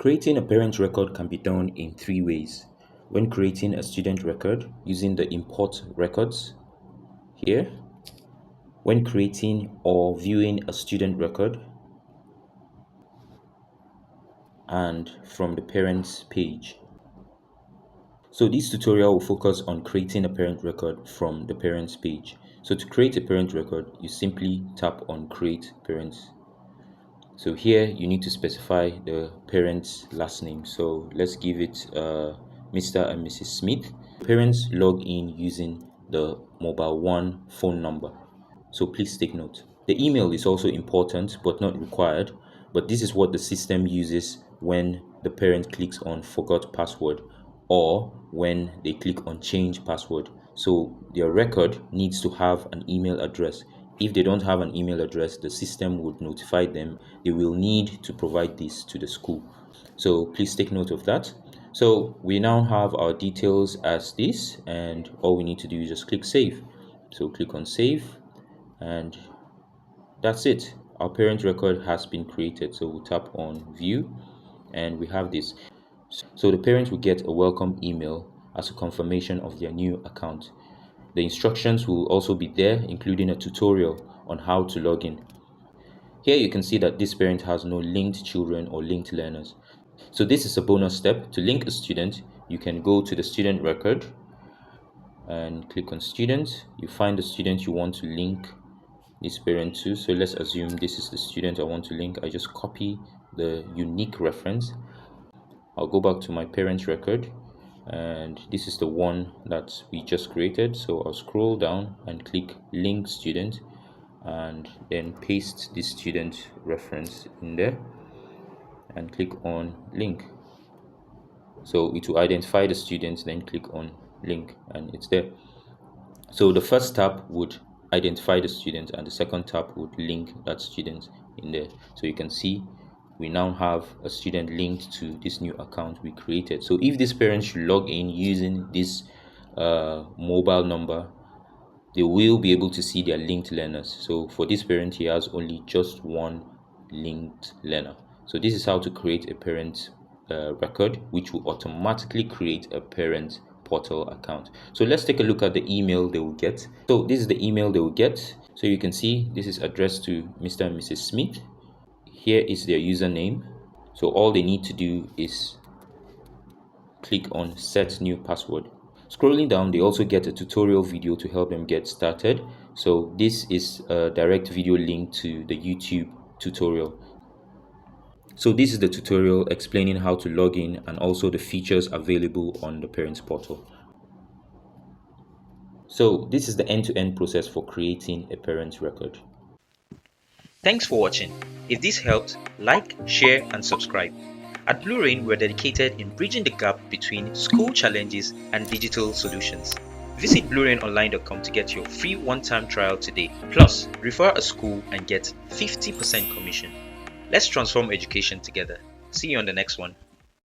Creating a parent record can be done in three ways. When creating a student record using the import records here, when creating or viewing a student record, and from the parents page. So this tutorial will focus on creating a parent record from the parents page. So to create a parent record, you simply tap on create parents. So here you need to specify the parent's last name. So let's give it Mr. and Mrs. Smith. Parents log in using the mobile one phone number. So please take note. The email is also important but not required, but this is what the system uses when the parent clicks on forgot password or when they click on change password. So their record needs to have an email address. If they don't have an email address, the system would notify them they will need to provide this to the school. So please take note of that. So we now have our details as this, and all we need to do is just click save. So click on save, and that's it. Our parent record has been created. So we'll tap on view, and we have this. So the parent will get a welcome email as a confirmation of their new account. The instructions will also be there, including a tutorial on how to log in. Here you can see that this parent has no linked children or linked learners. So this is a bonus step. To link a student, you can go to the student record and click on student. You find the student you want to link this parent to. So let's assume this is the student I want to link. I just copy the unique reference. I'll go back to my parent record, and this is the one that we just created. So I'll scroll down and click link student, and then paste this student reference in there and click on link. So it will identify the student, then click on link, and it's there. So the first tab would identify the student, and the second tab would link that student in there. So you can see we now have a student linked to this new account we created. So if this parent should log in using this mobile number, they will be able to see their linked learners. So for this parent, he has only just one linked learner. So this is how to create a parent record, which will automatically create a parent portal account. So let's take a look at the email they will get. So this is the email they will get. So you can see this is addressed to Mr. and Mrs. Smith. Here is their username. So all they need to do is click on set new password. Scrolling down, they also get a tutorial video to help them get started. So this is a direct video link to the YouTube tutorial. So this is the tutorial explaining how to log in and also the features available on the parents portal. So this is the end-to-end process for creating a parent record. Thanks for watching. If this helped, like, share and subscribe. At Bluerain, we're dedicated in bridging the gap between school challenges and digital solutions. Visit bluerainonline.com to get your free one-time trial today. Plus, refer a school and get 50% commission. Let's transform education together. See you on the next one.